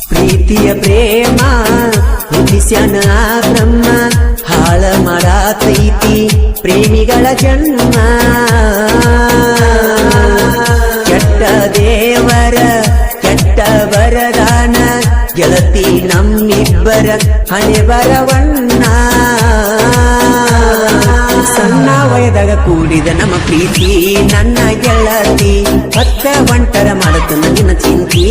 ಪ್ರೀತಿಯ ಪ್ರೇಮ ಹುಟ್ಟಿಸ್ಯಾನ ಬ್ರಹ್ಮ ಹಾಳ ಮಾಡತೈತಿ ಪ್ರೇಮಿಗಳ ಜನ್ಮ ಕೆಟ್ಟ ದೇವರ ಕೆಟ್ಟ ವರದಾನ ಗೆಳತಿ ನಮ್ಮಿಬ್ಬರ ಹಣೆ ಬರವಣ್ಣ ಸಣ್ಣ ವಯದಾಗ ಕೂಡಿದ ನಮ್ಮ ಪ್ರೀತಿ ನನ್ನ ಗೆಳತಿ ಹತ್ತ ಒಂಟರ ಮಾಡತ ನನ್ನ ಚಿಂತಿ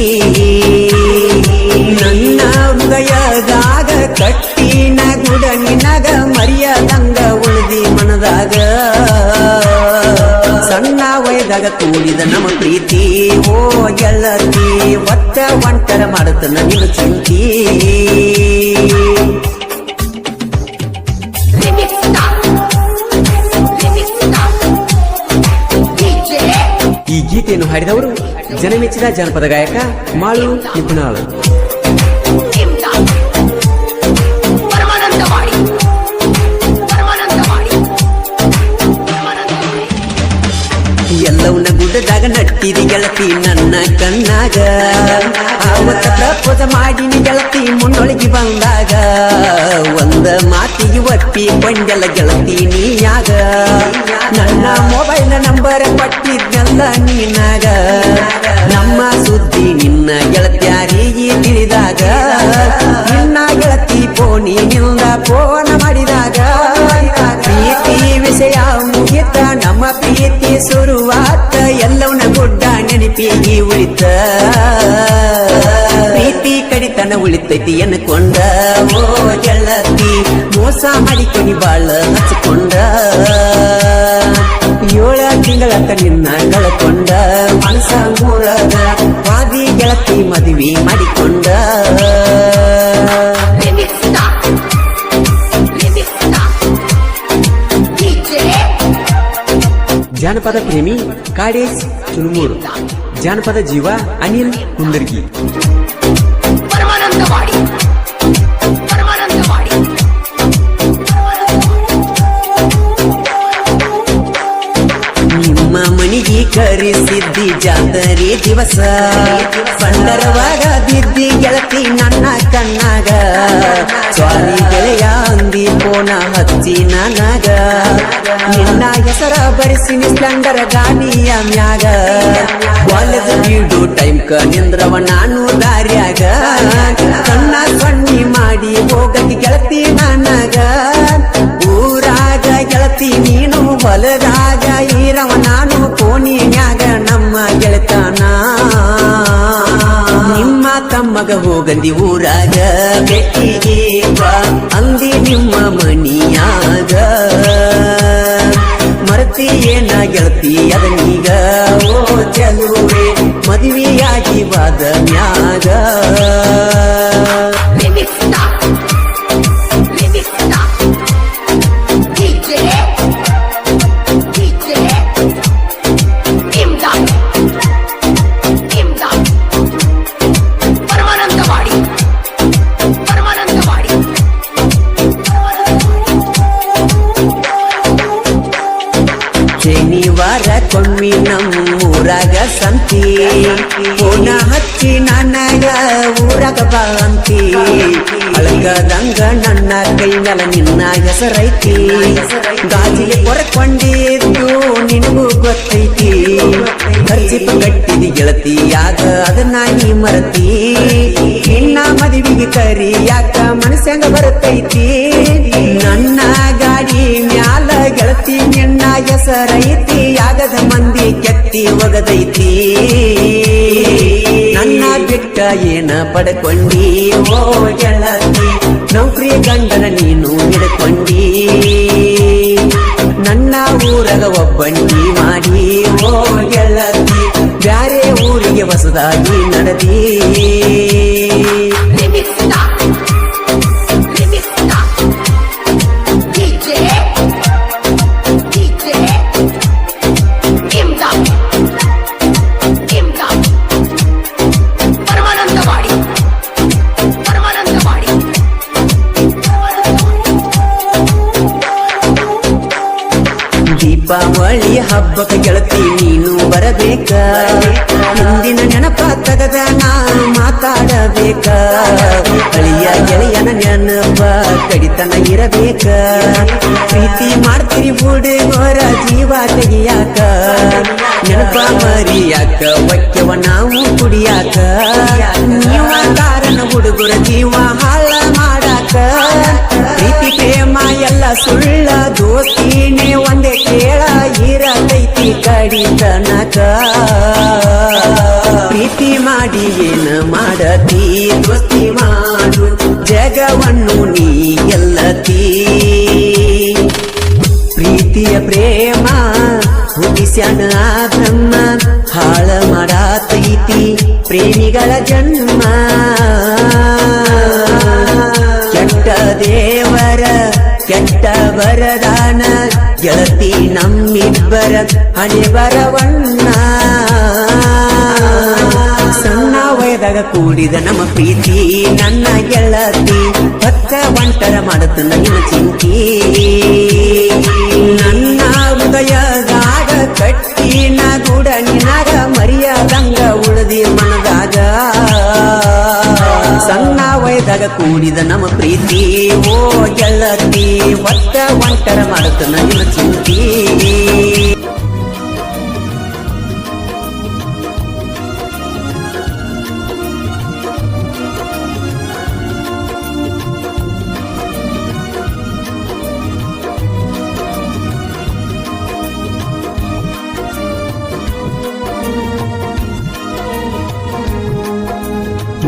ನನ್ನ ಹೃದಯದಾಗ ಕಟ್ಟಿನ ಗುಡ ನಿನಗ ಮರಿಯದಂಗ ಉಳಿದಿ ಮನದಾಗ ಸಣ್ಣ ವಯದಾಗ ಕೂಡಿದ ನಮ್ಮ ಪ್ರೀತಿ ಓ ಗೆಳತಿ ಒತ್ತ ಒಂಟರ ಮಾಡತ ನನ್ನ ಚಿಂತಿ ಈ ಗೀತೆಯನ್ನು ಹಾಡಿದವರು ಜನಮೆಚ್ಚಿದ ಜಾನಪದ ಗಾಯಕ ಮಾಳು ನಿಪುಣಾಳು. ಎಲ್ಲವನ್ನ ಗುಡ್ಡದಾಗ ನಟ್ಟಿದಿ ಗೆಳತಿ ನನ್ನ ಕಣ್ಣಾಗ ಆವತ್ತ ಪ್ರಪೋಸ ಮಾಡಿನಿ ಗೆಳತಿ ಮುನ್ನೊಳಗಿ ಬಂದಾಗ ಒಂದ ಮಾತಿಗೆ ಒಪ್ಪಿ ಕೊಂಡೆಲ್ಲ ಗೆಳತಿ ನೀಯಾಗ ನನ್ನ ಮೊಬೈಲ್ ನಂಬರ್ ಕೊಟ್ಟಿದ್ದೆಲ್ಲ ನೀನಾಗ ನಮ್ಮ ಸುದ್ದಿ ನಿನ್ನ ಗೆಳತ್ಯಾರಿಗೆ ತಿಳಿದಾಗ ನಿನ್ನ ಗೆಳತಿ ಫೋನಿನಿಂದ ಫೋನ್ ಮಾಡಿದಾಗ ಪ್ರೀತಿ ವಿಷಯ ಮುಗಿತ ನಮ್ಮ ಪ್ರೀತಿ ಶುರುವಾತ ಎಲ್ಲವನ್ನ ಗುಡ್ಡ ನೆನಪಿಗೆ ಉಳಿತ ಪ್ರೀತಿ ಕಡಿತನ ಉಳಿತೈತಿ ಎನ್ಕೊಂಡ ಓ ಗೆಳತಿ ಮೋಸ ಮಾಡಿಕೊನಿ ಬಾಳ ಹಚ್ಕೊಂಡ 7 ತಿಂಗಳತ್ತ ನಿನ್ನ ಕಳಕೊಂಡ ಮನಸ ಮೂಳದ ವಾದಿ ಗೆಳತಿ ಮದುವೆ ಮಾಡಿಕೊಂಡ ಜಾನಪದ ಪ್ರೇಮಿ ಕಾಡೇಶ್ ಚುನುಮೂರು, ಜಾನಪದ ಜೀವ ಅನಿಲ್ ಕುಂದರ್ಗಿ. ನಿಮ್ಮ ಮನಿಗೆ ಕರೆಸಿದ್ದಿ ಜಾತರಿ ದಿವಸ ಪಂಡರವಾಗ ಬಿದ್ದಿ ಗೆಳತಿ ನನ್ನ ಕಣ್ಣಾಗ ಸ್ವಾಮಿ ಗೆಳೆಯ ಅಂದಿ ಫೋನ ಹಚ್ಚಿ ನನಗ ನಿನ್ನ ಹೆಸರ ಬರಿಸಿನಿ ಸ್ಪ್ಲೆಂಡರ್ ಗಾಡಿಯ ಮ್ಯಾಗ ಕಾಲೇಜ್ ಬಿಡು ಟೈಮ್ ಕ ನಿಂದ್ರವ ನಾನು ದಾರ್ಯಾಗ ಕಣ್ಣ ಸಣ್ಣಿ ಮಾಡಿ ಹೋಗತಿ ಗೆಳತಿ ನನಗ ಊರಾಗ ಗೆಳತಿ ನೀನು ಹೊಲದಾಗ ಈರವ ನಾನು ಕೋಣಿನ್ಯಾಗ ನಮ್ಮ ಗೆಳತನ ನಿಮ್ಮ ತಮ್ಮಗ ಹೋಗಂದಿ ಊರಾಗ ಬೆಟ್ಟಿಗೆ ಅಂದಿ ನಿಮ್ಮ ಮನಿಯಾಗ ಮರತಿ ಏನ ಗೆಳತಿ ಅದನೀಗ ಓ ಚೆಲುವೆ ಮದುವೆಯಾಗಿ ಬಾದ ಮ್ಯಾಗ ಶನಿವಾರ ಕೊಮ್ಮಿ ನಮ್ಮೂರಾಗ ಸಂತಿ ಫೋನ ಹಚ್ಚಿ ನನಗ ಊರಾಗ ಬಂತಿ ಅಳಗದಂಗ ನನ್ನ ಕೈ ಮೇಲೆ ನಿನ್ನ ಹೆಸರೈತಿ ಗಾಜಿಗೆ ಕೊರಕೊಂಡಿದ್ದು ನಿನಗೂ ಗೊತ್ತೈತಿ ಖರ್ಚಿಪ ಕಟ್ಟಿದಿ ಗೆಳತಿ ಯಾಕ ಅದನ್ನ ನೀ ಮರತಿ ನಿನ್ನ ಮದುವೆಗೆ ಕರಿ ಯಾಕ ಮನಸ್ಸಂಗ ಬರುತ್ತೈತಿ ನನ್ನ ಗಾಡಿ ಮ್ಯಾಲ ಗೆಳತಿ ನಿನ್ನ ಹೆಸರೈತಿ ಆಗದ ಮಂದಿ ಕೆತ್ತಿ ಒಗದೈತಿ ನನ್ನ ಬಿಟ್ಟ ಏನ ಪಡ್ಕೊಂಡಿ ಓ ಗೆಳತಿ ನೌಕರಿ ಗಂಡನ ನೀನು ಹಿಡ್ಕೊಂಡಿ ನನ್ನ ಊರಗ ಒಬ್ಬಂಡಿ ಮಾಡಿ ಓ ಗೆಳತಿ ಬ್ಯಾರೆ ಊರಿಗೆ ಹೊಸದಾಗಿ ನಡೆದಿ ದೀಪಾವಳಿ ಹಬ್ಬಕ್ಕೆ ಗೆಳತಿ ನೀನು ಬರಬೇಕ ಹಿಂದಿನ ನೆನಪ ತಗದ ನಾ ಮಾತಾಡಬೇಕ ಹಳಿಯ ಗೆಳೆಯನ ನೆನಪ ಕಡಿತನ ಇರಬೇಕ ಪ್ರೀತಿ ಮಾಡ್ತೀರಿ ಹುಡುಗರ ಜೀವ ತೆಗಿಯಾಕ ನೆನಪ ಮರಿಯಾಕ ಒಕ್ಕೆವ ನಾವು ಕುಡಿಯಾಕ ನೀವ ಕಾರಣ ಹುಡುಗರ ಜೀವ ಹಾಳ ಮಾಡಾಕ ಪ್ರೀತಿ ಪ್ರೇಮ ಎಲ್ಲ ಸುಳ್ಳ ದೋಸ್ತಿನೇ ಒಂದೇ ಕೇಳ ಇರತೈತಿ ಕಡಿತನಕ ಪ್ರೀತಿ ಮಾಡಿ ಏನ ಮಾಡತಿ ದೋಸ್ತಿ ಮಾಡು ಜಗವನ್ನು ನೀ ಗೆಲ್ಲತಿ ಪ್ರೀತಿಯ ಪ್ರೇಮ ಹುಟ್ಟಿಸ್ಯಾನ ಬ್ರಹ್ಮ ಹಾಳ ಮಾಡತೈತಿ ಪ್ರೇಮಿಗಳ ಜನ್ಮ ಕೆಟ್ಟ ದೇವರ ಕೆಟ್ಟ ವರದಾನ ಗೆಳತಿ ನಮ್ಮಿಬ್ಬರ ಹಣೆ ಬರವಣ್ಣ ಸಣ್ಣ ವಯದಾಗ ಕೂಡಿದ ನಮ್ಮ ಪ್ರೀತಿ ನನ್ನ ಗೆಳತಿ ಪಕ್ಕ ಒಂಟರ ಮಾಡುತ್ತ ನಿನ್ನ ಚಿಂತಿ ನನ್ನ ಹೃದಯದಾಗ ಕಟ್ಟಿನ ಗೂಡ ನಿನಗ ಮರಿಯದಂಗ ಉಳದಿ ಮನದಾಗ ಸಣ್ಣ ವಯದಾಗ ಕೂಡಿದ ನಮ್ಮ ಪ್ರೀತಿ ಓ ಗೆಳತಿ ಒಟ್ಟ ಒಂಟರ ಮಾಡುತ್ತ ನಿನ್ನ ಚಿಂತಿ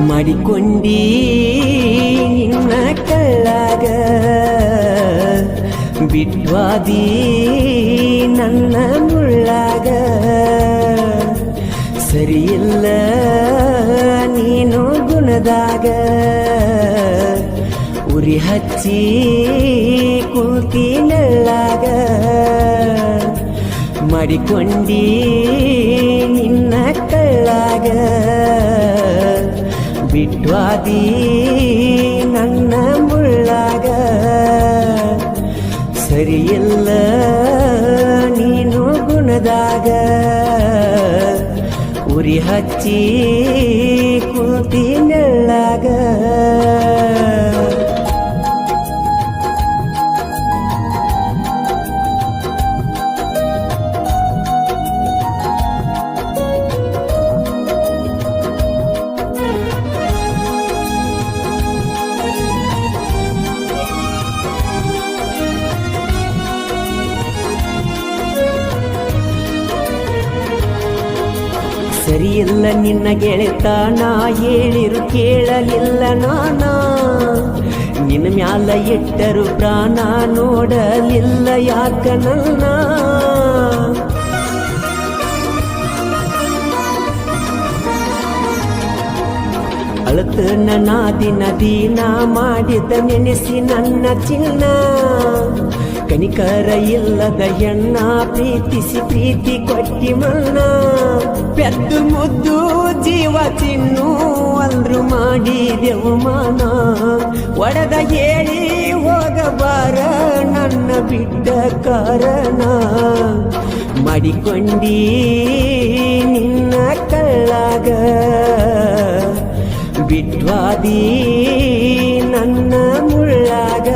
ಮಾಡಿಕೊಂಡಿ ನಿನ್ನ ಕಳ್ಳಾಗ ಬಿಟ್ವಾದಿ ನನ್ನ ಮುಳ್ಳಾಗ ಸರಿಯಿಲ್ಲ ನೀನು ಗುಣದಾಗ ಉರಿ ಹಚ್ಚಿ ಕೂತಿ ನೆಳ್ಳಾಗ ಮಾಡಿಕೊಂಡಿ ನಿನ್ನ ಕಳ್ಳಾಗ ಬಿಟ್ವಾದಿ ನನ್ನ ಮುಳ್ಳಾಗ ಸರಿಯಿಲ್ಲ ನೀನು ಗುಣದಾಗ ಉರಿ ಹಚ್ಚಿ ಕೂತಿ ನೆಳ್ಳಾಗ ಸರಿಯಿಲ್ಲ ನಿನ್ನ ಗೆಳೆತನ ಹೇಳಿರು ಕೇಳಲಿಲ್ಲ ನಾನ ನಿನ್ನ ಮ್ಯಾಲ ಇಟ್ಟರು ಪ್ರಾಣ ನೋಡಲಿಲ್ಲ ಯಾಕ ನನ್ನ ಅಳತ ನನ್ನ ದಿನ ಮಾಡಿದ ನೆನೆಸಿ ನನ್ನ ಚಿನ್ನ ಕನಿಕರ ಇಲ್ಲದ ಹೆಣ್ಣ ಪ್ರೀತಿಸಿ ಪ್ರೀತಿ ಕೊಟ್ಟಿ ಮಣ್ಣ ಪೆದ್ದು ಮುದ್ದು ಜೀವ ತಿನ್ನು ಅಂದ್ರು ಮಾಡಿದೆವು ಮಾನ ಒಡೆದ ಹೇಳಿ ಹೋಗಬಾರ ನನ್ನ ಬಿಟ್ಟ ಕಾರಣ ಮಾಡಿಕೊಂಡಿ ನಿನ್ನ ಕಳ್ಳಾಗ ಬಿಟ್ವಾದಿ ನನ್ನ ಮುಳ್ಳಾಗ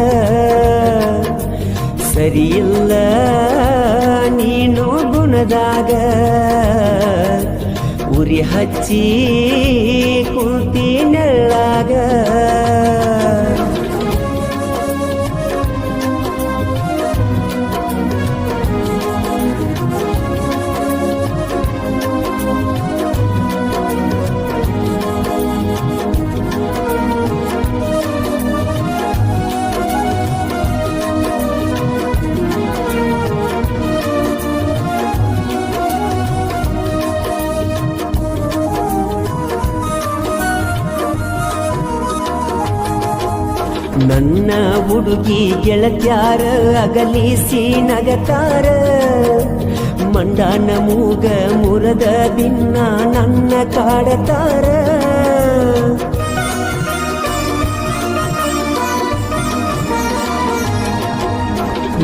ಸರಿಯಿಲ್ಲ ನೀನು ಗುಣದಾಗ ಉರಿ ಹಚ್ಚಿ ಕೂತಿ ನೆಳ್ಳಾಗ ನನ್ನ ಹುಡುಗಿ ಗೆಳತ್ಯಾರ ಅಗಲಿಸಿ ನಗತಾರ ಮಂಡಾನ ಮೂಗ ಮುರದ ದಿನ ನನ್ನ ಕಾಡತಾರ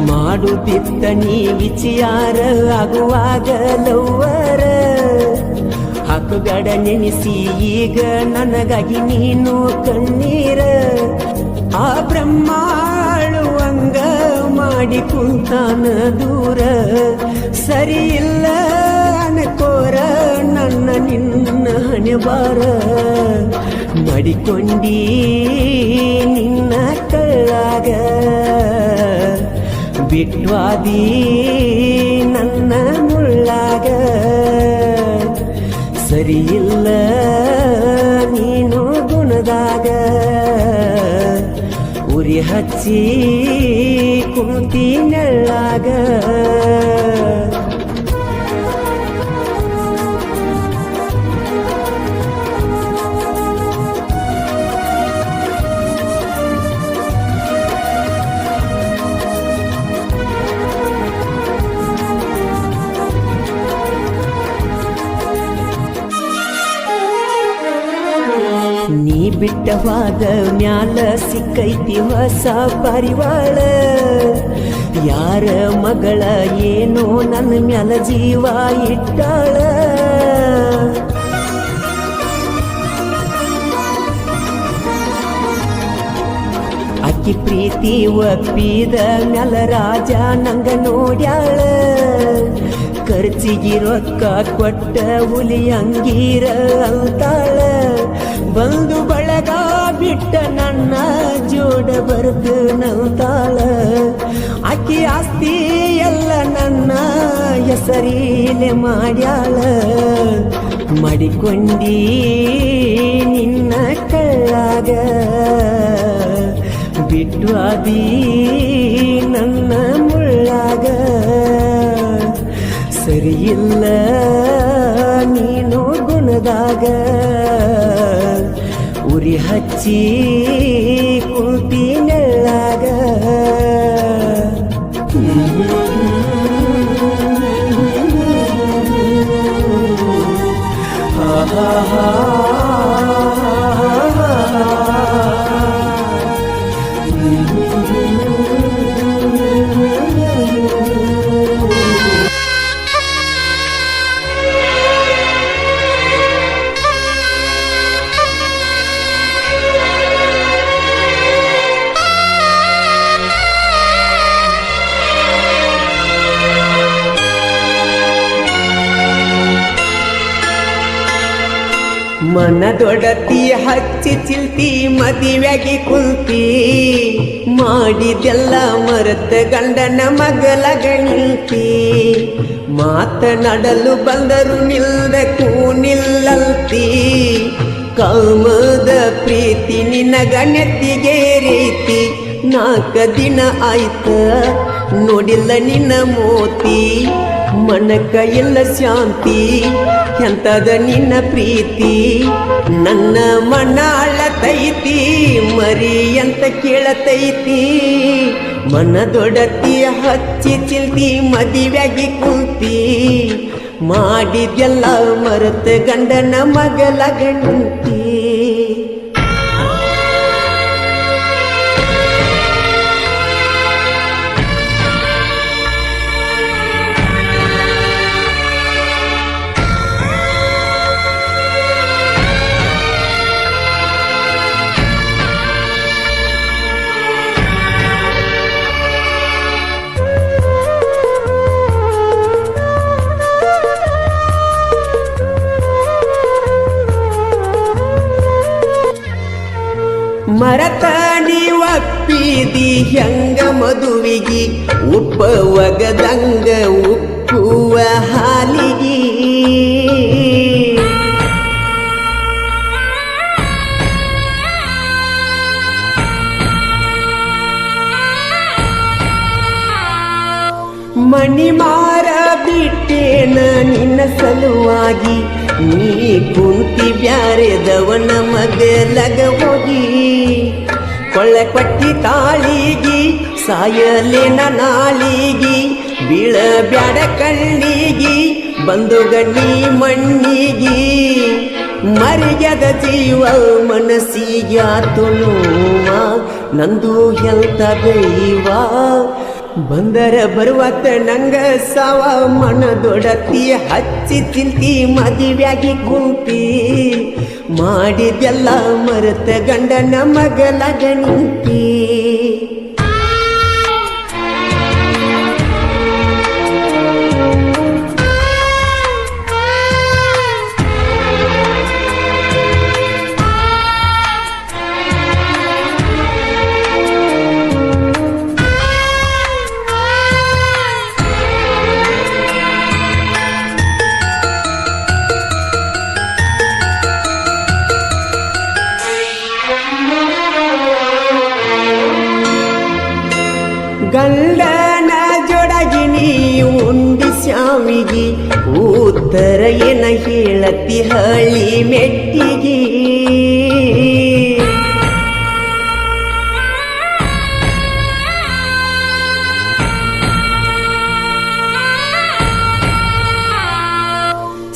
ಮಾಡುತ್ತಿತ್ತ ನೀ ವಿಚಾರ ಆಗುವಾಗ ಲವ್ವರ ಹಾಕುಗಡ ನೆನೆಸಿ ಈಗ ನನಗಾಗಿ ನೀನು ಕಣ್ಣೀರ ಆ ಬ್ರಹ್ಮಾಳುವಂಗ ಮಾಡಿ ಕುಂತಾನ ದೂರ ಸರಿ ಇಲ್ಲ ಅನ್ಕೋರ ನನ್ನ ನಿನ್ನ ಹಣೆಬಾರ ಮಾಡಿಕೊಂಡಿ ನಿನ್ನ ಕಳ್ಳಾಗ ಬಿಟ್ವಾದಿ ನನ್ನ ಮುಳ್ಳಾಗ ಸರಿಯಿಲ್ಲ ನೀನು ಗುಣದಾಗ ಉರಿ ಹಚ್ಚಿ ಕುಂತಿ ನೆಳ್ಳಾಗ ನೀ ಬಿಟ್ಟವಾದ ಮ್ಯಾಲ ಸಿಕ್ಕೈತಿ ಹೊಸ ಪರಿವಾಳ ಯಾರ ಮಗಳ ಏನೋ ನನ್ನ ಮ್ಯಾಲ ಜೀವ ಇಟ್ಟಾಳ ಅಕ್ಕಿ ಪ್ರೀತಿ ಒಪ್ಪಿದ ಮ್ಯಾಲ ರಾಜ ನಂಗ ನೋಡ್ಯಾಳ ಖರ್ಚಿಗೆ ರೊಕ್ಕ ಕೊಟ್ಟ ಹುಲಿ ಅಂಗೀರ ಅಂತಾಳ ಬಂದು ಬಳಗ ಬಿಟ್ಟ ನನ್ನ ಜೋಡ ಬರ್ದು ನಲ್ತಾಳ ಅಕ್ಕಿ ಆಸ್ತಿ ಎಲ್ಲ ನನ್ನ ಹೆಸರೀಲೆ ಮಾಡ್ಯಾಳ ಮಾಡಿಕೊಂಡಿ ನಿನ್ನ ಕಳ್ಳಾಗ ಬಿಟ್ಟು ಅದಿ ನನ್ನ ಮುಳ್ಳಾಗ ಸರಿಯಿಲ್ಲ ನೀನು ಗುಣದಾಗ ಉರಿ ಹಚ್ಚಿ ಕುಂತಿ ನೆಳ್ಳಾಗ ಮನದೊಡತಿ ಹಚ್ಚಿ ಚಿಲ್ತಿ ಮದುವೆಗೆ ಕುಂತಿ ಮಾಡಿದೆಲ್ಲ ಮರೆತ ಗಂಡನ ಮಗಲಗ ನಿಲ್ತಿ ಮಾತನಾಡಲು ಬಂದರು ನಿಲ್ಲದಕ್ಕೂ ನಿಲ್ಲಲ್ತಿ ಕಾಮದ ಪ್ರೀತಿ ನಿನಗ ನೆತ್ತಿಗೆ ರೀತಿ 4 ದಿನ ಆಯ್ತ ನೋಡಿಲ್ಲ ನಿನ್ನ ಮೋತಿ ಮನಕ ಇಲ್ಲ ಶಾಂತಿ ಎಂತದ ನಿನ್ನ ಪ್ರೀತಿ ನನ್ನ ಮನ ಅಳತೈತಿ ಮರಿ ಅಂತ ಕೇಳತೈತಿ ಮನದೊಡತಿ ಹಚ್ಚಿ ಚಿಲ್ತಿ ಮದುವೆಗೆ ಕುಂತಿ ಮಾಡಿದೆಲ್ಲ ಮರೆತ ಗಂಡನ ಮಗಲ ಗಂಟಿ ಮರತ ನೀವಪ್ಪಿದಿ ಹೆಂಗ ಮದುವಿಗಿ ಉಪ್ಪ ಒಗದಂಗ ಉಕ್ಕುವ ಹಾಲಿಗಿ ಮಣಿ ಮಾರ ಬಿಟ್ಟೇನ ನಿನ್ನ ಸಲುವಾಗಿ ನೀ ಕುಂತಿ ಬ್ಯಾರೆದವನ ಮಗಲಗ ಹೋಗಿ ಕೊಳ್ಳೆ ಕೊಟ್ಟಿ ತಾಳಿಗಿ ಸಾಯಲೇನ ನಾಳಿಗಿ ಬೀಳ ಬ್ಯಾಡ ಕಣ್ಣಿಗಿ ಬಂದು ಗಣ್ಣಿ ಮಣ್ಣಿಗಿ ಮರಿಯದ ಜೀವ ಮನಸ್ಸಿಗ್ಯಾತು ನೋವ ನಂದು ಹೆಲ್ತ ದೈವ ಬಂದರ ಬರುವತ್ತ ನಂಗ ಸಾವ ಮನದೊಡತಿ ಹಚ್ಚಿ ಚಿಂತಿ ಮದುವೆಯಾಗಿ ಕುಂತಿ ಮಾಡಿದೆಲ್ಲ ಮರೆತ ಗಂಡನ ಮಗಲಾಗ ನಿಂತಿ ಗಂಡನ ಜೋಡಾಗಿನಿ ಉಂಡಿ ಸ್ಯಾಮಿಗಿ ಉತ್ತರ ಏನ ಹೇಳತಿ ಹಳ್ಳಿ ಮೆಟ್ಟಿಗಿ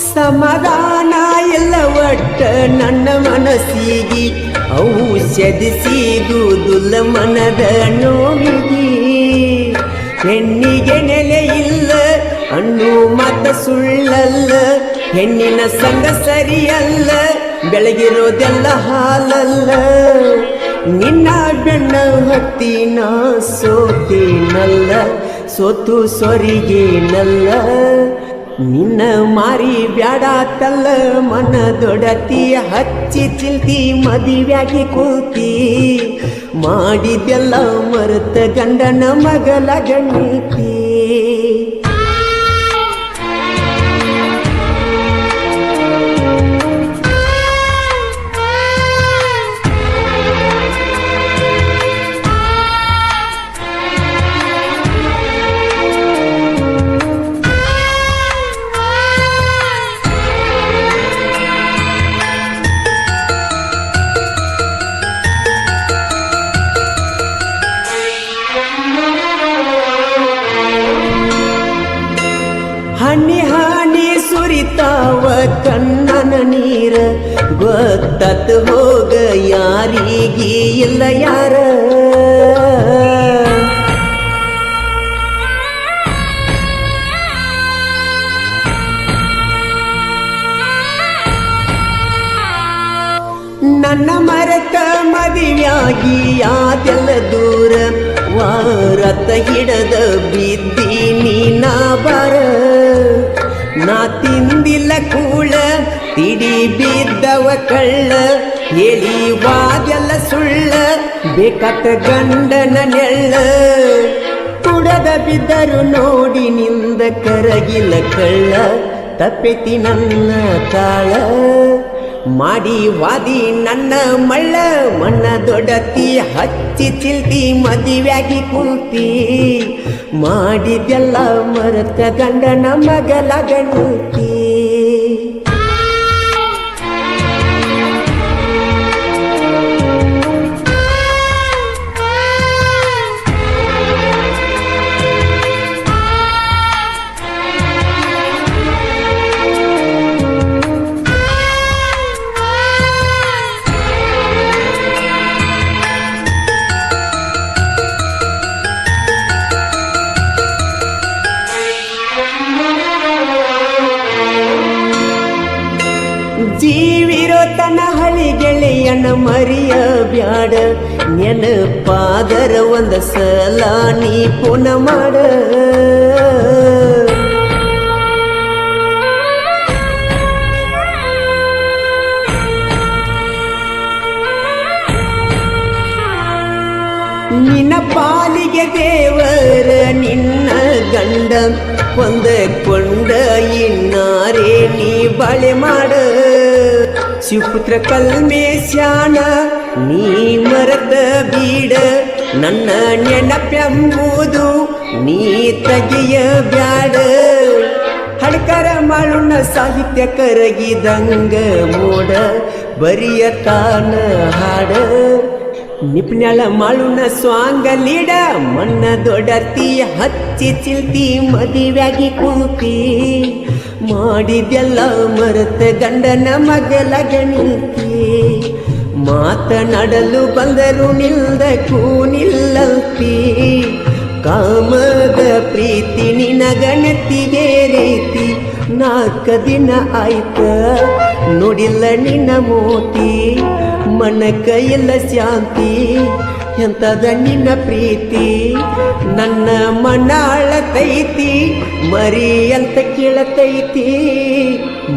ಸಮಾಧಾನ ಎಲ್ಲ ಒಟ್ಟ ನನ್ನ ಮನಸ್ಸಿಗಿ ಔಷಧಿ ಸಿಗುವುದಿಲ್ಲ ಮನದ ನೋವಿಗಿ ಹೆಣ್ಣಿಗೆ ನೆಲೆ ಇಲ್ಲ ಅಣ್ಣು ಮಾತ ಸುಳ್ಳಲ್ಲ ಹೆಣ್ಣಿನ ಸಂಗ ಸರಿಯಲ್ಲ ಬೆಳಗಿರೋದೆಲ್ಲ ಹಾಲಲ್ಲ ನಿನ್ನ ಬೆಣ್ಣ ಹತ್ತಿ ನಾ ಸೋತೇನಲ್ಲ ಸೋತು ಸೊರಿಗೇನಲ್ಲ ನಿನ್ನ ಮಾರಿ ಬ್ಯಾಡಾತಲ್ಲ ಮನದೊಡತಿ ಹಚ್ಚಿ ಚಿಲ್ತಿ ಮದುವೆಯಾಗಿ ಕೂತಿ ಮಾಡಿದೆಲ್ಲ ಮರೆತ ಗಂಡನ ಮಗಲಾಗ ನಿಂತಿ ಹನಿ ಹನಿ ಸುರಿತಾವ ಕಣ್ಣನ ನೀರ ಗೊತ್ತತ್ ಹೋಗ ಯಾರಿಗಿ ಇಲ್ಲ ಯಾರ ನನ್ನ ಮರೆತ ಮದುವೆಯಾಗಿ ಯಾದೆಲ್ಲ ದೂರ ವಾರತ ಹಿಡದ ಬಿದ್ದೀನಿ ನಾ ಬಾರ ನಾ ತಿಂದಿಲ್ಲ ಕೂಳ ತಿಡಿ ಬಿದ್ದವ ಕಳ್ಳ ಹೇಳಿ ವಾದೆಲ್ಲ ಸುಳ್ಳ ಬೇಕಾತ ಗಂಡನ ನೆಳ್ಳ ಕುಡದ ಬಿದ್ದರು ನೋಡಿ ನಿಂದ ಕರಗಿಲ್ಲ ಕಳ್ಳ ತಪ್ಪೆತಿ ನನ್ನ ತಾಳ ಮಾಡಿ ವಾದಿ ನನ್ನ ಮಳ್ಳ ಮಣ್ಣ ದೊಡತಿ ಹಚ್ಚಿ ಚಿಲ್ತಿ ಮದುವೆಯಾಗಿ ಕುಂತಿ ಮಾಡಿದೆಲ್ಲ ಮರೆತ ಗಂಡನ ಮಗಲಾಗ ನಿಂತಿ ಜೀವಿರೋ ತನ್ನ ಹಳಿ ಗೆಳೆಯನ ಮರಿಯ ಬ್ಯಾಡ ನೆನಪಾದರ ಒಂದ ಸಲ ನೀ ಪುನ ಮಾಡ ನಿನ್ನ ಪಾಲಿಗೆ ದೇವರ ನಿನ್ನ ಗಂಡ ಹೊಂದಕೊಂಡ ಇನ್ನಾರೇ ನೀ ಬಾಳೆ ಮಾಡ ಶಿವಪುತ್ರ ಕಲ್ಮೇಶ್ಯಾನ ನೀ ಮರೆತ ಬೀಡ ನನ್ನ ನೆನಪೆಂಬುದು ನೀ ತೆಗೆಯ ಬ್ಯಾಡ ಹಡ್ಕರ ಮಾಳುಣ ಸಾಹಿತ್ಯ ಕರಗಿದಂಗ ಮೋಡ ಬರಿಯ ತಾನ ಹಾಡ ನಿಪ್ನ್ಯಾಳ ಮಾಳುನ ಸ್ವಾಂಗ ಲೀಡ ಮಣ್ಣ ದೊಡತಿ ಹಚ್ಚಿ ಚಿಲ್ತಿ ಮದುವೆಯಾಗಿ ಕುಂತಿ ಮಾಡಿದೆಲ್ಲ ಮರೆತ ಗಂಡನ ಮಗಲಾಗ ನಿಂತಿ ಮಾತನಾಡಲು ಬಂದರು ನಿಲ್ದ ಕೂನಿಲ್ಲಲ್ತಿ ಕಾಮ ಪ್ರೀತಿ ನಿನಗ ನೆತ್ತಿಗೆ ರೀತಿ 4 ದಿನ ಆಯ್ತ ನೋಡಿಲ್ಲ ನಿನ್ನ ಮೋತಿ ಮನಕ ಎಲ್ಲ ಶಾಂತಿ ಎಂತದ ನಿನ್ನ ಪ್ರೀತಿ ನನ್ನ ಮನಾಳತೈತಿ ಮರಿ ಅಂತ ಕೇಳತೈತಿ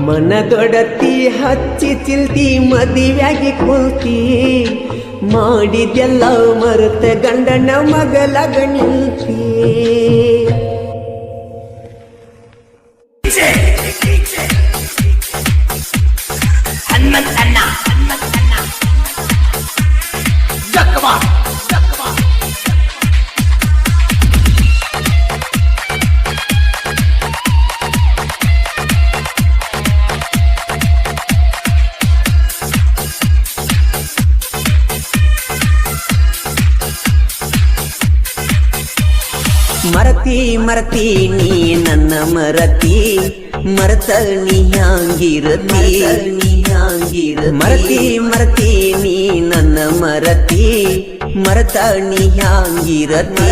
ಮನದೊಡತಿ ಹಚ್ಚಿ ಚಿಲ್ತಿ ಮದುವೆಯಾಗಿ ಕುಲ್ತಿ ಮಾಡಿದೆಲ್ಲ ಮರೆತ ಗಂಡನ ಮಗಲಾಗ ನಿಲ್ತಿ ಹನುಮಂತಣ್ಣ ಮರತಿ ನೀ ನನ್ನ ಮರತಿ ಮರತ ನೀ ಹ್ಯಾಂಗಿರತಿ ಮರತಿ ನೀ ನನ್ನ ಮರತಿ ಮರತ ನೀ ಹ್ಯಾಂಗಿರತಿ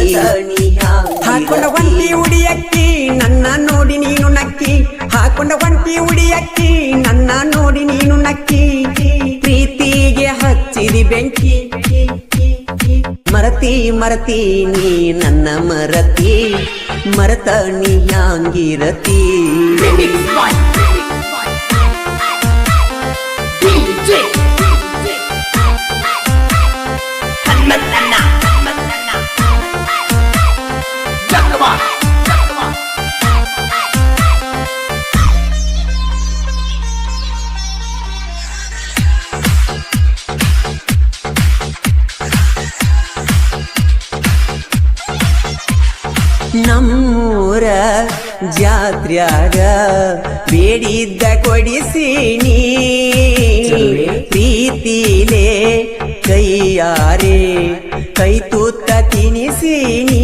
ಹಾಕೊಂಡ ಒಂಟಿ ಉಡಿಯಕ್ಕಿ ನನ್ನ ನೋಡಿ ನೀನು ನಕ್ಕಿ ಹಾಕೊಂಡ ಒಂಟಿ ಉಡಿಯಕ್ಕಿ ನನ್ನ ನೋಡಿ ನೀನು ನಕ್ಕಿ ಪ್ರೀತಿಗೆ ಹಚ್ಚಿದಿ ಬೆಂಕಿ ಮರತಿ ನೀ ನನ್ನ ಮರತಿ ಮರತ ನೀ ಹ್ಯಾಂಗಿರತಿ ನಮ್ಮೂರ ಜಾತ್ರ್ಯಾಗ ಬೇಡಿದ್ದ ಕೊಡಿಸೀನಿ ಪ್ರೀತಿಲೇ ಕೈಯಾರೆ ಕೈ ತೂತ ತಿನಿಸೀನಿ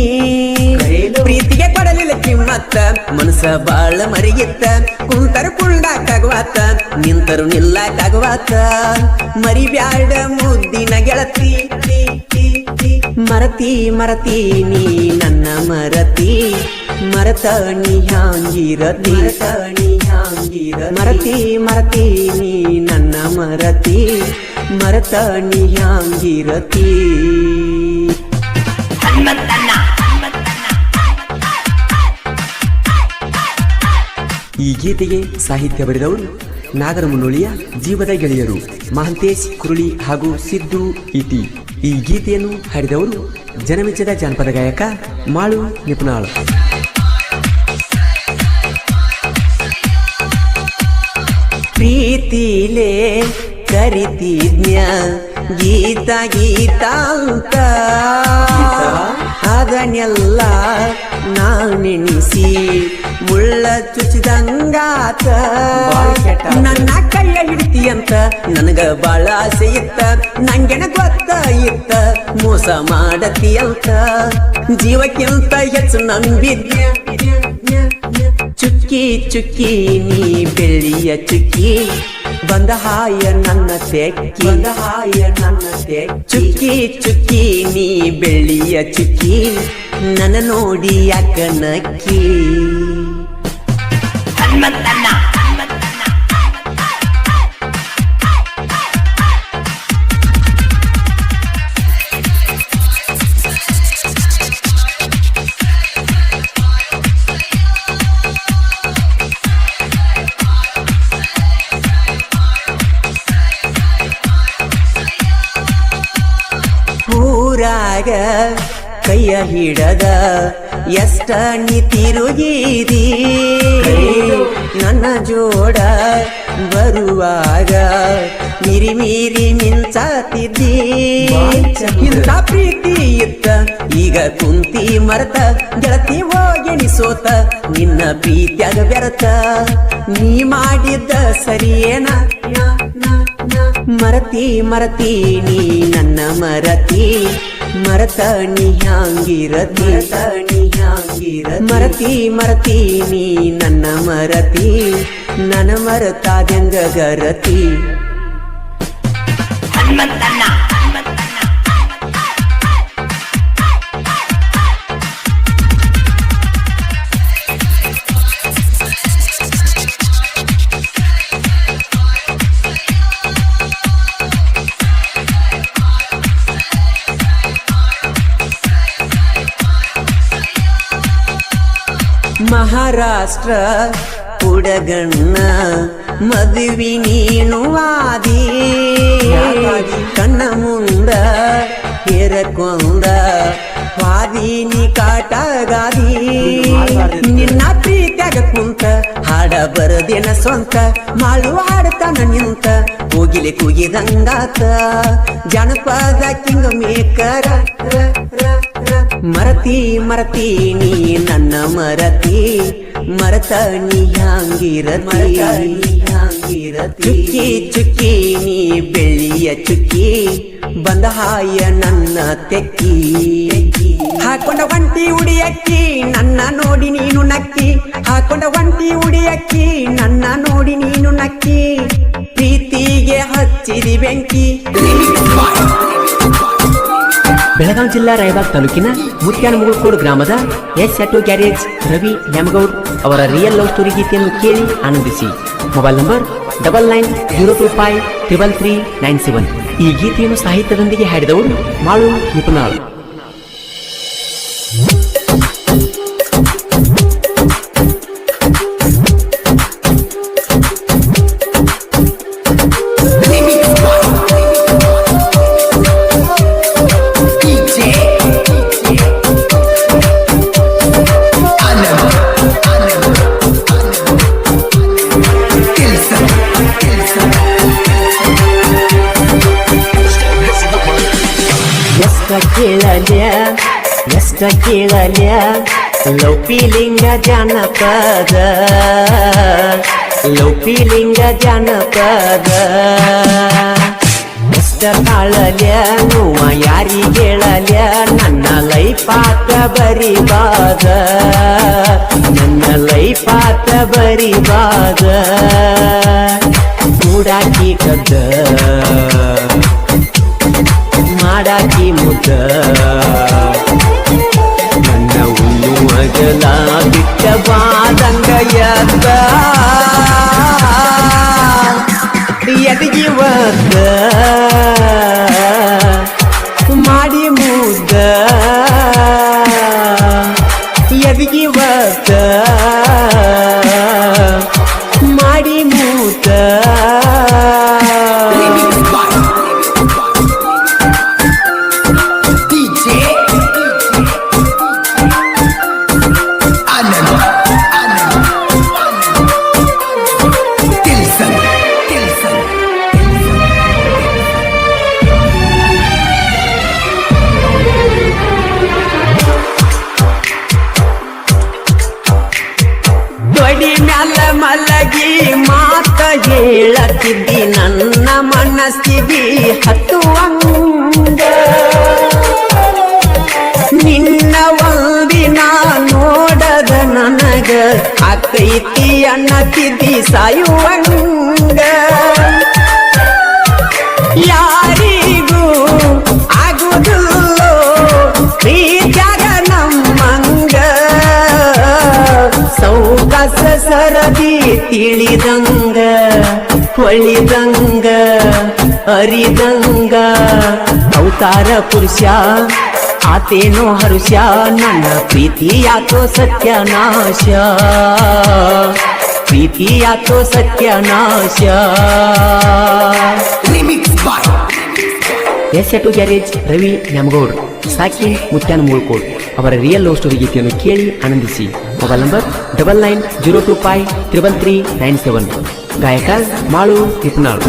ಪ್ರೀತಿಗೆ ಕೊಡಲಿಲ್ಲ ಕಿಮ್ಮತ್ತ ಮನಸ ಬಾಳ ಮರಿಗಿತ್ತ ಕುಂತರು ಕುಂಡಾಕಾಗವಾತ ನಿಂತರು ನಿಲ್ಲಾಕಾಗವಾತ ಮರಿಬ್ಯಾಡ ಮುದ್ದಿನ ಗೆಳತಿ ಮರತಿ ನೀ ನನ್ನ ಮರತಿ ಮರತ ನೀ ಹ್ಯಾಂಗಿರತಿ ಮರತಿ ನೀ ನನ್ನ ಮರತಿ ಮರತ ನೀ ಹ್ಯಾಂಗಿರತಿ ಈ ಗೀತೆಗೆ ಸಾಹಿತ್ಯ ಬರೆದವರು ನಾಗರ ಮುನ್ನೋಳಿಯ ಜೀವದ ಗೆಳೆಯರು ಮಹಂತೇಶ್ ಕುರುಳಿ ಹಾಗೂ ಸಿದ್ದು ಇಟಿ. ಈ ಗೀತೆಯನ್ನು ಹಾಡಿದವರು ಜನಮೆಚ್ಚದ ಜಾನಪದ ಗಾಯಕ ಮಾಳು ನಿಪುಣಾಳ್. ಪ್ರೀತಿಲೇ ಕರಿತಿದ್ನ್ಯ ಗೀತ ಅಂತ ಅದನ್ನೆಲ್ಲ ನಾನೆನಿಸಿ ಮುಳ್ಳ ಚುಚ್ಚಿದಂಗಾತ ನನ್ನ ಕೈಯ ಹಿಡಿತಿ ಅಂತ ನನಗ ಬಾಳ ಆಸೆ ಇತ್ತ ನಂಗೆನ ಗೊತ್ತ ಇತ್ತ ಮೋಸ ಮಾಡತಿ ಅಂತ ಜೀವಕ್ಕಿಂತ ಹೆಚ್ಚು ನಂಬಿದ್ಯ ಚುಕ್ಕಿ ನೀ ಬೆಳ್ಳಿಯ ಚುಕ್ಕಿ ಬಂದ ಹಾಯ ನನ್ನ ತೆಕ್ಕಿ ಚುಕ್ಕಿ ನೀ ಬೆಳ್ಳಿಯ ಚುಕ್ಕಿ ನನ್ನ ನೋಡಿ ಯಾಕ ನಕ್ಕಿ ಊರಾಗ ಕೈಯ ಹಿಡದ ಎಷ್ಟ ನೀ ತಿರುಗಿದಿ ನನ್ನ ಜೋಡ ಬರುವಾಗ ಮಿರಿ ಮಿಂಚಾತಿದ್ದಿ ಇಂಥ ಪ್ರೀತಿ ಇತ್ತ ಈಗ ಕುಂತಿ ಮರತ ಗೆಳತಿ ಹೋಗೆಣಿಸೋತ ನಿನ್ನ ಪ್ರೀತ್ಯಾಗ ಬೆರತ ನೀ ಮಾಡಿದ್ದ ಸರಿಯೇನ ಮರತಿ ನೀ ನನ್ನ ಮರತಿ ಮರತ ನೀ ಹ್ಯಾಂಗಿರತಿ ಮರತಿ ನೀ ನನ್ನ ಮರತಿ ನನ್ನ ಮರತಾದ್ಯಂಗ ಗರತಿ ಮಹಾರಾಷ್ಟ್ರ ಹುಡುಗಣ್ಣ ಮದುವೆ ನೀನು ಆದಿ ಕಣ್ಣ ಮುಂದ ಹೇರಕೊಂಡ ವಾದಿನಿ ಕಾಟಗಾದಿ ನಿನ್ನ ಪ್ರೀತ್ಯಾಗ ಕುಂತ ಹಾಡ ಬರದೇನ ಸ್ವಂತ ಮಾಳು ಹಾಡ್ತಾನ ನಿಂತ ಹೋಗಿಲೆ ಕೂಗಿದಂಗಾತ ಜನಪದ ಕಿಂಗ ಮೇಕರ ಮರತಿ ಮರತಿ ನೀ ನನ್ನ ಮರತಿ ಮರತ ನೀ ಹ್ಯಾಂಗಿರತಿ ಚುಕ್ಕಿ ಚುಕ್ಕಿ ನೀ ಬೆಳ್ಳಿಯ ಚುಕ್ಕಿ ಬಂದ ಹಾಯ ನನ್ನ ತೆಕ್ಕಿ ಹಾಕೊಂಡ ಒಂಟಿ ಉಡಿಯಕ್ಕಿ ನನ್ನ ನೋಡಿ ನೀನು ನಕ್ಕಿ ಹಾಕೊಂಡ ಒಂಟಿ ಉಡಿಯಕ್ಕಿ ನನ್ನ ನೋಡಿ ನೀನು ನಕ್ಕಿ ಪ್ರೀತಿಗೆ ಹಚ್ಚಿದಿ ಬೆಂಕಿ. ಬೆಳಗಾವಿ ಜಿಲ್ಲಾ ರಾಯಬಾಗ್ ತಾಲೂಕಿನ ಮುತ್ಯಾನಮುಗುಳ್ಕೋಡು ಗ್ರಾಮದ S auto garage Ravi Nyamagoud ಅವರ ರಿಯಲ್ ಲವ್ ಸ್ಟೋರಿ ಗೀತೆಯನ್ನು ಕೇಳಿ ಆನಂದಿಸಿ. Mobile number 9902533397. ಈ ಗೀತೆಯನ್ನು ಸಾಹಿತ್ಯದೊಂದಿಗೆ ಹಾಡಿದವರು ಮಾಳು ನಿಪುಣಾಳ್. ಎಷ್ಟ ಕೇಳಲ್ಯ ಲೌಪಿಲಿಂಗ ಜಾನಪದ ಎಷ್ಟ ಕಾಳಲ್ಯ ನೋವ ಯಾರಿಗೇಳಲ್ಯ ನನ್ನ ಲೈಫಾತ ಬರಿಬಾದ ಕೂಡಾಕಿ ಕದ್ದ ಮಾಡಾಕಿ ಮುದ್ದ ನನ್ನ ಹುಲ್ಲು ಮಗಲ ಬಿಟ್ಟ ಬಾದಂಗ ಎದಗಿ ಒದ್ದ ಮಾಡಿ ಮುದ್ದ ಎದಗಿ ಒದ್ದ ಮಾಡಿ ಮುದ್ದ ಮಲಗಿ ಮಾತ ಹೇಳತಿದ್ದಿ ನನ್ನ ಮನಸ್ಸಿಗೆ ಹತ್ತುವಂಗ ನಿನ್ನ ಒಂದಿನ ನೋಡದ ನನಗ ಆಕೈತಿ ಅನ್ನತಿದ್ದಿ ಸಾಯುವಂಗ ಯಾರಿಗೂ ಆಗುವುದಿಲ್ಲೋ ಪ್ರೀತ್ಯಾಗ ನಮ್ಮಂಗ ಸೌಕಾಸ ಸರದಿ ತಿಳಿದಂಗ ಹೊಳಿದಂಗ ಅರಿದಂಗ ಅವತಾರ ಪುರುಷ ಆತೇನೋ ಹರುಷ ನನ್ನ ಪ್ರೀತಿಯಾತೋ ಸತ್ಯನಾಶ S auto garage Ravi Nyamagoud ಸಾಕಿ ಮುತ್ಯಾನಮುಗುಳ್ಕೋಡ್ ಅವರ ರಿಯಲ್ ಲವ್ ಸ್ಟೋರಿ ಗೀತೆಯನ್ನು ಕೇಳಿ ಆನಂದಿಸಿ. Mobile number 9902533397. ಗಾಯಕ ಮಾಳು ನಿಪುಣಾಳ್.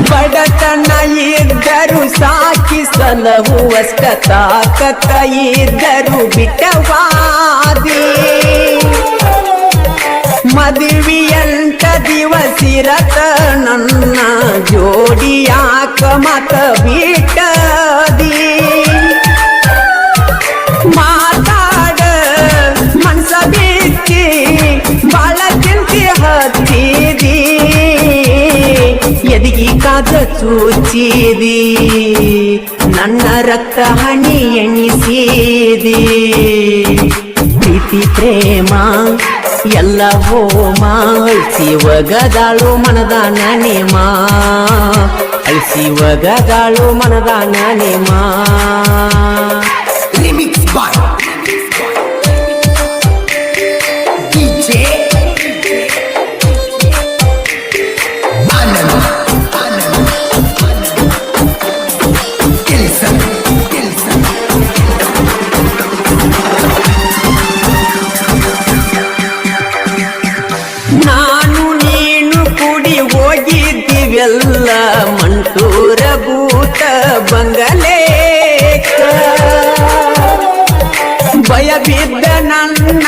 ಬಡತನ ಇದ್ದರು ಸಾಕಿ ಸಲಹುವಷ್ಟ ತಾಕತ್ತ ಇದ್ದರು ಬಿಟ್ಟವಾದಿ ಮದುವೆಯಂತ ದಿವಸಿರತ ನನ್ನ ಜೋಡಿಯಾಕ ಮತ ಬಿಟ್ಟದಿ ಮಾತಾಡ ಮನ್ಸ ಬಿಚ್ಚಿ ಬಾಳ ಚಿಂತೆ ಹತ್ತಿದಿ ಎದಿಗಿ ಕಾದ ಚೂಚಿದಿ ನನ್ನ ರಕ್ತ ಹಣಿ ಎಣಿಸಿದಿ ಪ್ರೀತಿ ಪ್ರೇಮ ಎಲ್ಲ ಹೋಮ ಶಿವಗದಾಳು ಮನದ ನೇಮ ಅಳಿಸಿ ಒಗದಾಳು ಮನದಾನ ನೇಮ Remix by DJ Anand Kelson ನಾನು ನೀನು ಕೂಡಿ ಹೋಗಿದ್ದೀವೆಲ್ಲ ಮಂಟೂರ ಭೂತ ಬಂಗಲೇಕ ಭಯ ಬಿದ್ದ ನನ್ನ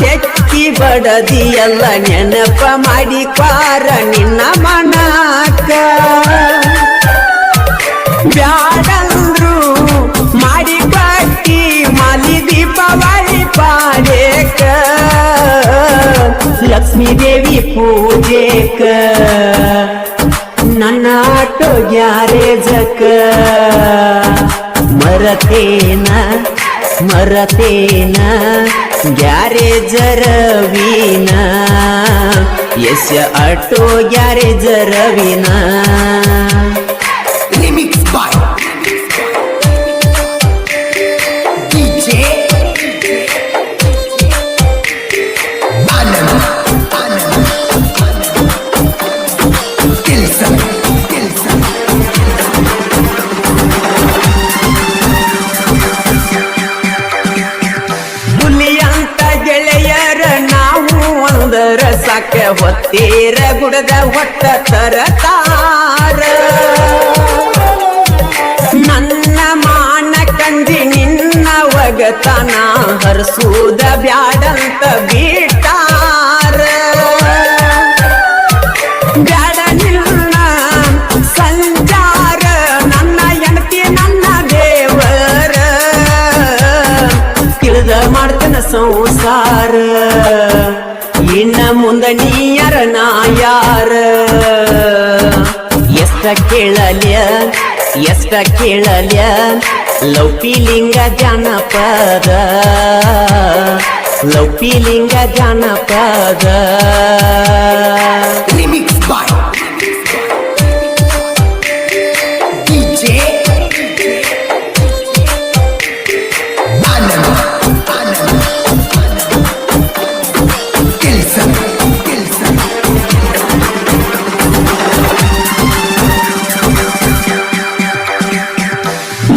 ತೆಕ್ಕಿ ಬಡದಿಯಲ್ಲ ನೆನಪ ಮಾಡಿ ಪಾರ ನಿನ್ನ ಮನಕ ಬ್ಯಾಡಂದ್ರು ಮಾಡಿ ಕಟ್ಟಿ ಮಾಲಿ ದೀಪಾವಳಿ ಪಾಡೇಕ ಲಕ್ಷ್ಮೀ ದೇವಿ ಪೂಜೆಕ ನನ್ನ ಆಟೋ ಗ್ಯಾರೇಜಕ ಮರತೇನ ಗ್ಯಾರೇಜ ರವೀನ ಯಶ ಆಟೋ ಗ್ಯಾರೇಜ ರವೀನ Remix by DJ Anand Kelson ಹುಲಿಯಂತ ಗೆಳೆಯರ ನಾವು ಒಂದರ ಸಾಕ ಹೊತ್ತೀರ ಗುಡದ ಹೊಟ್ಟ ತರತಾರ ನನ್ನ ಮಾನ ಕಂಡಿ ನಿನ್ನ ಒಗತನ ಹರಿಸುವುದ ಬ್ಯಾಡಂತ ಬಿಟ್ಟಾರ ಬ್ಯಾಡ ನಿನ್ನ ಸಂಚಾರ ನನ್ನ ಹೆಂಡತಿ ನನ್ನ ದೇವರ ತಿಳಿದ ಮಾಡ್ತನ ಸಂಸಾರ ಇನ್ನ ಮುಂದ ನೀಯರ ನಾ ಯಾರ ಎಷ್ಟ ಕೇಳಲ್ಯ ಲೌಪಿಲಿಂಗ ಜಾನಪದ Remix by DJ Anand Kelson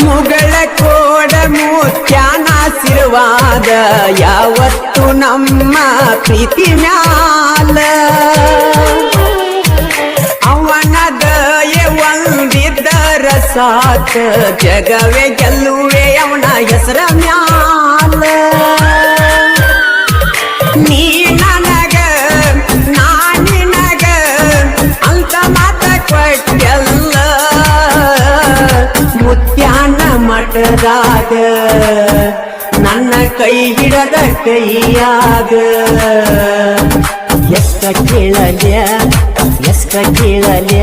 ಮುಗಳ ಕೋಡ ಮುತ್ಯಾನ ಆಶೀರ್ವಾದ ಯಾವತ್ತು ನಮ್ಮ ಪ್ರೀತಿ ಮ್ಯಾಲ ಅವನ ದಯೆ ಒಂದಿದ್ದರ ಸಾಕ ಜಗವೇ ಗೆಲ್ಲುವೆ ಅವನ ಹೆಸರ ಮ್ಯಾಲ ನೀ ನನಗ ನಾ ನಿನಗ ಅಂತ ಮಾತ ಕೊಟ್ಟೆಲ್ಲ ಮುತ್ಯಾನ ಮಠದಾಗ ನನ್ನ ಕೈ ಹಿಡದ ಕೈಯಾಗ ಎಷ್ಟ ಕೇಳಲ್ಯ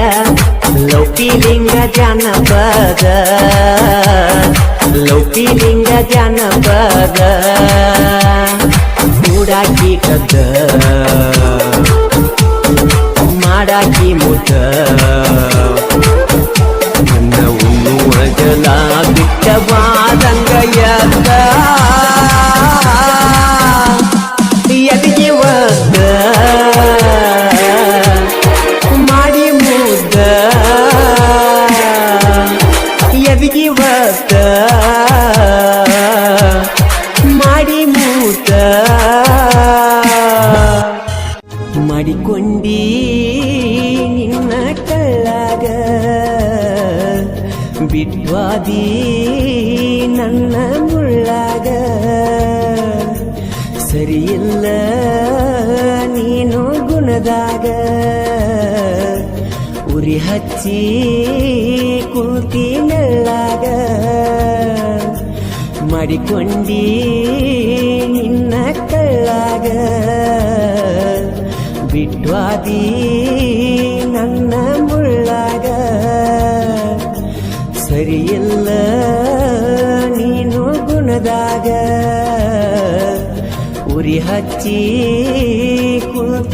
ಲೌಕಿಲಿಂಗ ಜಾನಪದ ಮೂಡಾಕಿ ಕದ್ದ ಮಾಡಾಕಿ ಮುದ್ದ ನನ್ನ ಉಣ್ಣುವ ಜಲ ಬಿಟ್ಟವಾದಂಗ ಎದ್ದ ಎದಿಗೆ ಒದ್ದ ಮಾಡಿ ಮುದ್ದ ಎದಿಗೆ ಒದ್ದ ಮಾಡಿ ಮುದ್ದ ಮಾಡಿಕೊಂಡಿ ನಿನ್ನ ಕಳ್ಳಾಗ ಬಿಟ್ವಾದಿ ನನ್ನ ಮುಳ್ಳಾಗ ಸರಿಯಿಲ್ಲ ನೀನು ಗುಣದಾಗ ಉರಿ ಹಚ್ಚಿ ಕುಂತಿ ನೆಳ್ಳಾಗ ಮಾಡಿಕೊಂಡಿ ನಿನ್ನ ಕಳ್ಳಾಗ ಬಿಟ್ವಾದಿ ನನ್ನ ಮುಳ್ಳಾಗ ಸರಿಯಿಲ್ಲ ನೀನು ಗುಣದಾಗ ಉರಿ ಹಚ್ಚಿ ಕುಂತಿ